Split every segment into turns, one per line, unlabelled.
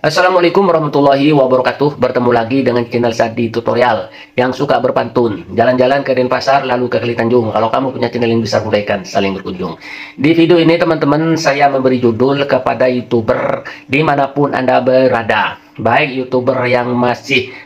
Assalamualaikum warahmatullahi wabarakatuh. Bertemu lagi dengan channel Sadi Tutorial yang suka berpantun. Jalan-jalan ke Denpasar lalu ke Kali Tanjung. Kalau kamu punya channel yang bisa mulaikan saling berkunjung. Di video ini teman-teman saya memberi judul kepada YouTuber dimanapun Anda berada. Baik YouTuber yang masih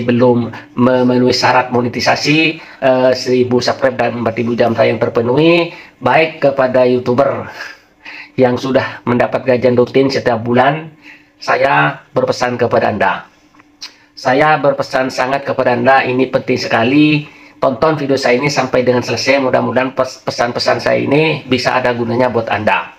belum memenuhi syarat monetisasi 1000 subscribe dan 4000 jam tayang terpenuhi, baik kepada YouTuber yang sudah mendapat gajian rutin setiap bulan, saya berpesan kepada Anda. Saya berpesan sangat kepada Anda, ini penting sekali. Tonton video saya ini sampai dengan selesai, mudah-mudahan pesan-pesan saya ini bisa ada gunanya buat Anda.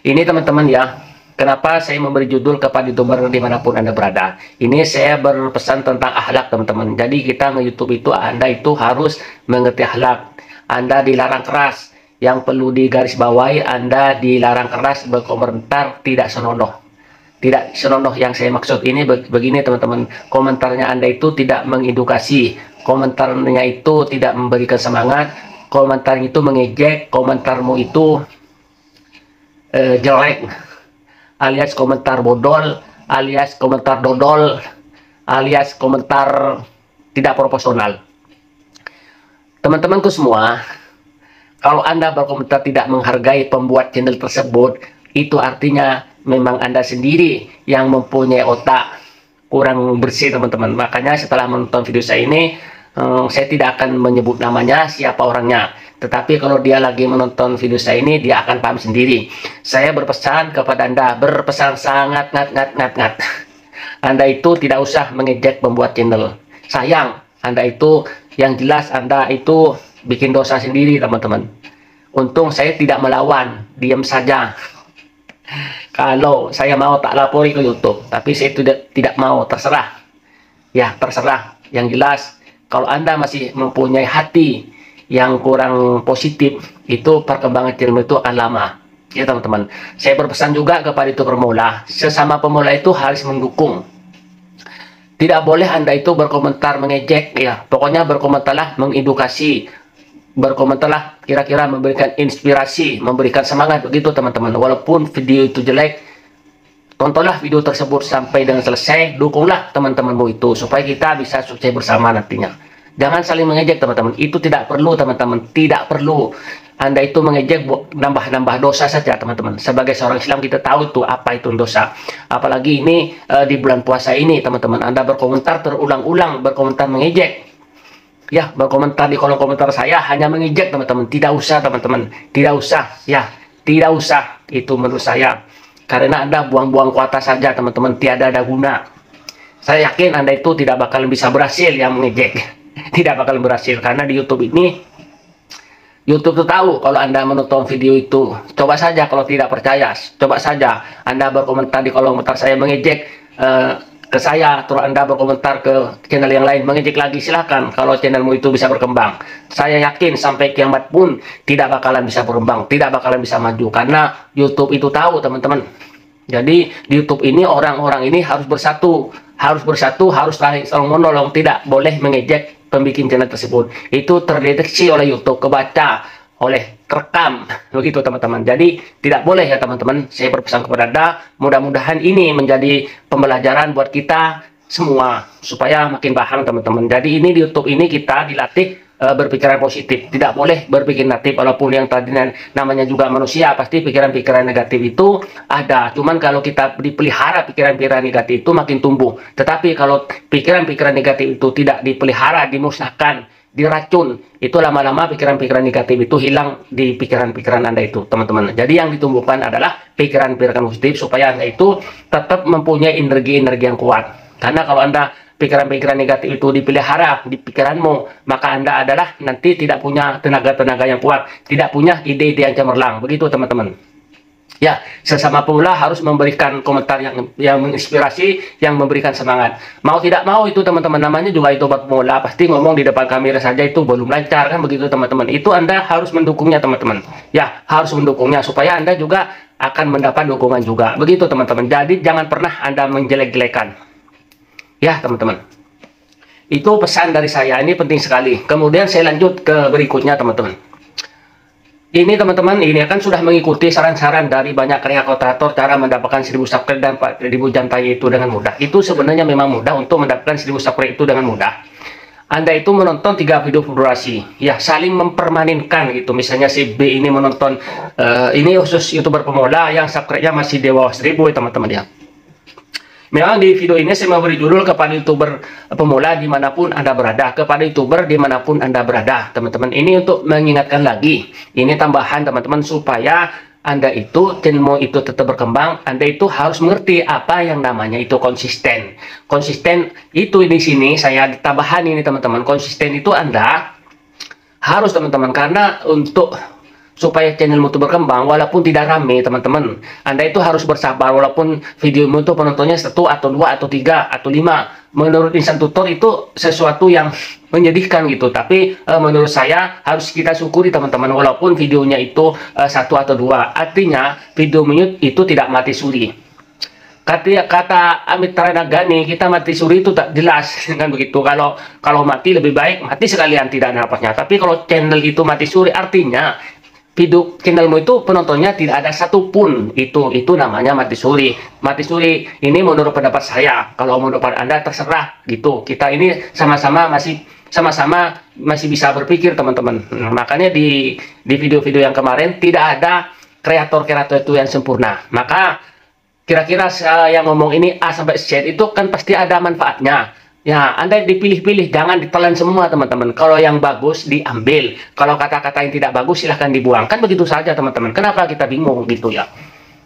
Ini teman-teman ya, kenapa saya memberi judul kepada YouTuber dimanapun Anda berada. Ini saya berpesan tentang akhlak teman-teman. Jadi kita nge-YouTube itu, Anda itu harus mengerti akhlak. Anda dilarang keras. Yang perlu digarisbawahi, Anda dilarang keras berkomentar tidak senonoh. Tidak senonoh yang saya maksud ini begini teman-teman. Komentarnya Anda itu tidak mengedukasi. Komentarnya itu tidak memberikan semangat. Komentar itu mengejek. Komentarmu itu jelek. Alias komentar bodol. Alias komentar dodol. Alias komentar tidak proporsional. Teman-temanku semua, kalau Anda berkomentar tidak menghargai pembuat channel tersebut, itu artinya memang Anda sendiri yang mempunyai otak kurang bersih teman-teman. Makanya setelah menonton video saya ini, saya tidak akan menyebut namanya, siapa orangnya. Tetapi kalau dia lagi menonton video saya ini, dia akan paham sendiri. Saya berpesan kepada Anda, berpesan sangat ngat. Anda itu tidak usah mengejek pembuat channel. Sayang, Anda itu yang jelas Anda itu bikin dosa sendiri teman-teman. Untung saya tidak melawan, diam saja. Kalau saya mau tak lapori ke YouTube, tapi saya tidak mau, terserah. Ya terserah. Yang jelas kalau Anda masih mempunyai hati yang kurang positif, itu perkembangan channel itu akan lama. Ya teman-teman. Saya berpesan juga kepada itu pemula, sesama pemula itu harus mendukung. Tidak boleh Anda itu berkomentar mengejek, ya. Pokoknya berkomentarlah mengedukasi. Berkomentarlah kira-kira memberikan inspirasi, memberikan semangat, begitu teman-teman. Walaupun video itu jelek, tontonlah video tersebut sampai dengan selesai, dukunglah teman-temanmu itu supaya kita bisa sukses bersama nantinya. Jangan saling mengejek teman-teman, itu tidak perlu teman-teman, tidak perlu. Anda itu mengejek nambah-nambah dosa saja teman-teman. Sebagai seorang Islam kita tahu itu apa itu dosa. Apalagi ini di bulan puasa ini teman-teman, Anda berkomentar terulang-ulang, berkomentar mengejek. Ya, berkomentar di kolom komentar saya hanya mengejek teman-teman. Tidak usah teman-teman, tidak usah. Ya, tidak usah. Itu menurut saya. Karena Anda buang-buang kuota saja teman-teman, tiada ada guna. Saya yakin Anda itu tidak bakal bisa berhasil yang mengejek. Tidak bakal berhasil karena di YouTube ini, YouTube tuh tahu kalau Anda menonton video itu. Coba saja kalau tidak percaya, coba saja Anda berkomentar di kolom komentar saya mengejek ke saya, terus Anda berkomentar ke channel yang lain mengejek lagi, silahkan. Kalau channelmu itu bisa berkembang, saya yakin sampai kiamat pun tidak bakalan bisa berkembang, tidak bakalan bisa maju, karena YouTube itu tahu teman-teman. Jadi di YouTube ini orang-orang ini harus bersatu, harus saling menolong, tidak boleh mengejek pembikin channel tersebut. Itu terdeteksi oleh YouTube, kebaca oleh rekam, begitu teman-teman. Jadi tidak boleh ya teman-teman. Saya berpesan kepada Anda, mudah-mudahan ini menjadi pembelajaran buat kita semua supaya makin paham teman-teman. Jadi ini di YouTube ini kita dilatih berpikiran positif, tidak boleh berpikir negatif. Walaupun yang tadi namanya juga manusia, pasti pikiran-pikiran negatif itu ada. Cuman kalau kita dipelihara pikiran-pikiran negatif itu makin tumbuh. Tetapi kalau pikiran-pikiran negatif itu tidak dipelihara, dimusnahkan, diracun, itu lama-lama pikiran-pikiran negatif itu hilang di pikiran-pikiran Anda itu teman-teman. Jadi yang ditumbuhkan adalah pikiran-pikiran positif supaya Anda itu tetap mempunyai energi-energi yang kuat. Karena kalau Anda pikiran-pikiran negatif itu dipelihara di pikiranmu, maka Anda adalah nanti tidak punya tenaga-tenaga yang kuat, tidak punya ide-ide yang cemerlang, begitu teman-teman. Ya, sesama pemula harus memberikan komentar yang menginspirasi, yang memberikan semangat. Mau tidak mau itu teman-teman, namanya juga itu buat pemula, pasti ngomong di depan kamera saja itu belum lancar kan, begitu teman-teman. Itu Anda harus mendukungnya teman-teman. Ya, harus mendukungnya supaya Anda juga akan mendapat dukungan juga. Begitu teman-teman. Jadi jangan pernah Anda menjelek-jelekan. Ya, teman-teman. Itu pesan dari saya, ini penting sekali. Kemudian saya lanjut ke berikutnya teman-teman. Ini teman-teman, ini kan sudah mengikuti saran-saran dari banyak kreator cara mendapatkan 1000 subscribe dan 4000 jantai itu dengan mudah. Itu sebenarnya memang mudah untuk mendapatkan 1000 subscribe itu dengan mudah. Anda itu menonton 3 video durasi, ya saling mempermaninkan gitu. Misalnya si B ini menonton, ini khusus YouTuber pemula yang subscribe-nya masih di bawah 1000 ya teman-teman ya. Memang di video ini saya memberi judul kepada YouTuber pemula dimanapun Anda berada, kepada YouTuber dimanapun Anda berada, teman-teman. Ini untuk mengingatkan lagi, ini tambahan teman-teman, supaya Anda itu, channelmu itu tetap berkembang. Anda itu harus mengerti apa yang namanya itu konsisten. Konsisten itu di sini saya tambahan ini teman-teman, konsisten itu Anda harus teman-teman, karena untuk supaya channelmu itu berkembang walaupun tidak rame teman-teman, Anda itu harus bersabar walaupun videomu itu penontonnya 1 atau 2 atau 3 atau 5. Menurut insan tutor itu sesuatu yang menyedihkan gitu, tapi menurut saya harus kita syukuri teman-teman, walaupun videonya itu 1 atau 2, artinya videomu itu tidak mati suri. Kata Amit Taranagani, kita mati suri itu tak jelas kan begitu. Kalau mati lebih baik mati sekalian tidak ada napasnya. Tapi kalau channel itu mati suri, artinya video channelmu itu penontonnya tidak ada satupun, itu namanya mati suri. Mati suri ini menurut pendapat saya. Kalau menurut Anda terserah gitu. Kita ini sama-sama masih bisa berpikir teman-teman. Makanya di video-video yang kemarin tidak ada kreator-kreator itu yang sempurna. Maka kira-kira yang ngomong ini A sampai Z itu kan pasti ada manfaatnya. Ya, Anda dipilih-pilih, jangan ditelan semua teman-teman. Kalau yang bagus diambil, kalau kata-kata yang tidak bagus silahkan dibuang. Kan begitu saja teman-teman. Kenapa kita bingung gitu ya?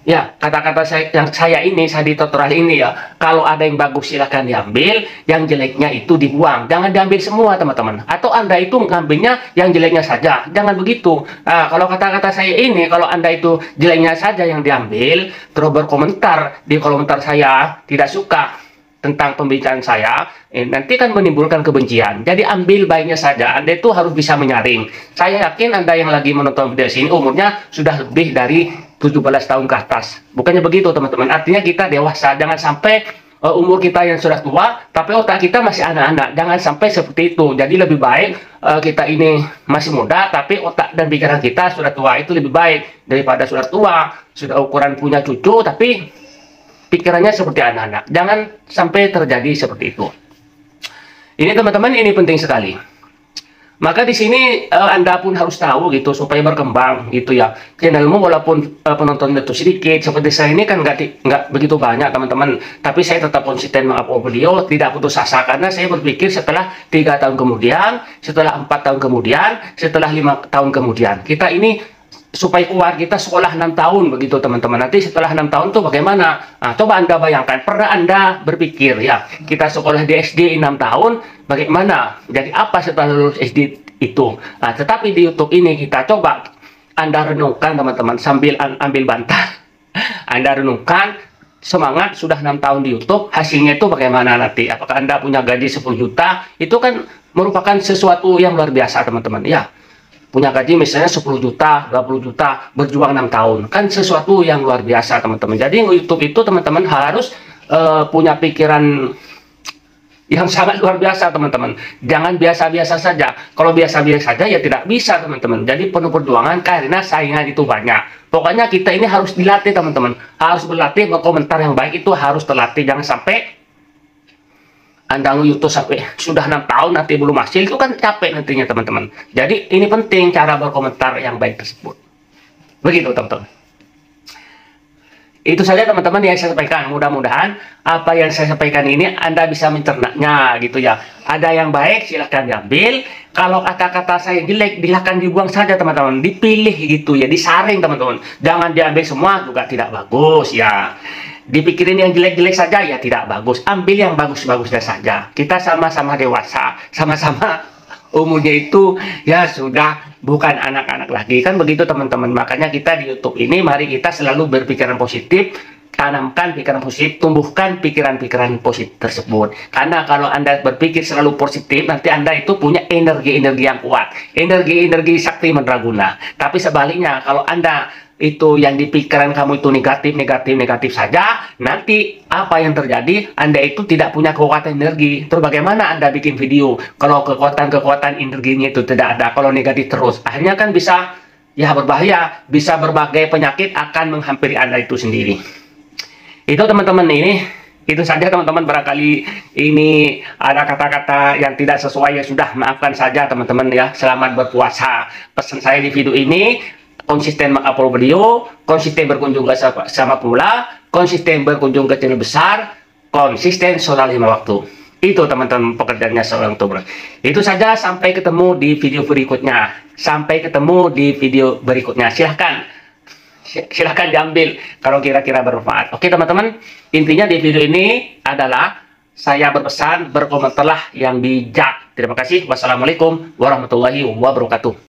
Ya, kata-kata saya ini, saya di tutorial ini ya, kalau ada yang bagus silahkan diambil, yang jeleknya itu dibuang. Jangan diambil semua teman-teman. Atau Anda itu mengambilnya yang jeleknya saja. Jangan begitu. Nah, kalau kata-kata saya ini, kalau Anda itu jeleknya saja yang diambil, terus berkomentar di komentar saya tidak suka tentang pembicaraan saya, nanti kan menimbulkan kebencian. Jadi ambil baiknya saja. Anda itu harus bisa menyaring. Saya yakin Anda yang lagi menonton video ini umurnya sudah lebih dari 17 tahun ke atas. Bukannya begitu teman-teman. Artinya kita dewasa. Jangan sampai umur kita yang sudah tua, tapi otak kita masih anak-anak. Jangan sampai seperti itu. Jadi lebih baik kita ini masih muda, tapi otak dan pikiran kita sudah tua. Itu lebih baik daripada sudah tua, sudah ukuran punya cucu, tapi pikirannya seperti anak-anak. Jangan sampai terjadi seperti itu. Ini teman-teman, ini penting sekali. Maka di sini Anda pun harus tahu gitu supaya berkembang gitu ya. Channelmu walaupun penontonnya itu sedikit, seperti saya ini kan nggak begitu banyak teman-teman. Tapi saya tetap konsisten mengupload video, tidak putus asa, karena saya berpikir setelah 3 tahun kemudian, setelah 4 tahun kemudian, setelah 5 tahun kemudian, kita ini supaya keluar kita sekolah 6 tahun begitu teman-teman. Nanti setelah 6 tahun tuh bagaimana? Nah, coba Anda bayangkan, pernah Anda berpikir ya, kita sekolah di SD 6 tahun, bagaimana? Jadi apa setelah lulus SD itu? Nah, tetapi di YouTube ini kita coba Anda renungkan teman-teman, sambil ambil bantah. Anda renungkan, semangat sudah 6 tahun di YouTube, hasilnya itu bagaimana nanti? Apakah Anda punya gaji 10 juta? Itu kan merupakan sesuatu yang luar biasa teman-teman ya. Punya gaji misalnya 10 juta, 20 juta, berjuang 6 tahun. Kan sesuatu yang luar biasa teman-teman. Jadi YouTube itu teman-teman harus punya pikiran yang sangat luar biasa teman-teman. Jangan biasa-biasa saja. Kalau biasa-biasa saja ya tidak bisa teman-teman. Jadi penuh perjuangan karena saingan itu banyak. Pokoknya kita ini harus dilatih teman-teman. Harus berlatih, berkomentar yang baik itu harus terlatih. Jangan sampai Anda nge-YouTube sampai sudah 6 tahun nanti belum hasil, itu kan capek nantinya teman-teman. Jadi ini penting cara berkomentar yang baik tersebut. Begitu teman-teman. Itu saja teman-teman yang saya sampaikan. Mudah-mudahan apa yang saya sampaikan ini Anda bisa mencernanya gitu ya. Ada yang baik silahkan diambil. Kalau kata-kata saya jelek silahkan dibuang saja teman-teman. Dipilih gitu ya, disaring teman-teman. Jangan diambil semua, juga tidak bagus ya. Dipikirin yang jelek-jelek saja ya tidak bagus. Ambil yang bagus-bagusnya saja. Kita sama-sama dewasa, sama-sama umurnya itu ya sudah bukan anak-anak lagi, kan begitu teman-teman. Makanya kita di YouTube ini mari kita selalu berpikiran positif, tanamkan pikiran positif, tumbuhkan pikiran-pikiran positif tersebut. Karena kalau Anda berpikir selalu positif, nanti Anda itu punya energi-energi yang kuat, energi-energi sakti mandraguna. Tapi sebaliknya, kalau Anda itu yang di pikiran kamu itu negatif saja, nanti apa yang terjadi? Anda itu tidak punya kekuatan energi. Terus bagaimana Anda bikin video kalau kekuatan energinya itu tidak ada, kalau negatif terus? Akhirnya kan bisa ya berbahaya, bisa berbagai penyakit akan menghampiri Anda itu sendiri. Itu teman-teman, itu saja teman-teman. Barangkali ini ada kata-kata yang tidak sesuai, ya sudah, maafkan saja teman-teman ya. Selamat berpuasa. Pesan saya di video ini, konsisten mengupload video, konsisten berkunjung ke sama pemula, konsisten berkunjung ke channel besar, konsisten sholat 5 waktu. Itu teman-teman pekerjaannya seorang YouTuber. Itu saja, sampai ketemu di video berikutnya. Sampai ketemu di video berikutnya. Silahkan diambil kalau kira-kira bermanfaat. Oke teman-teman, intinya di video ini adalah saya berpesan, berkomentarlah yang bijak. Terima kasih. Wassalamualaikum warahmatullahi wabarakatuh.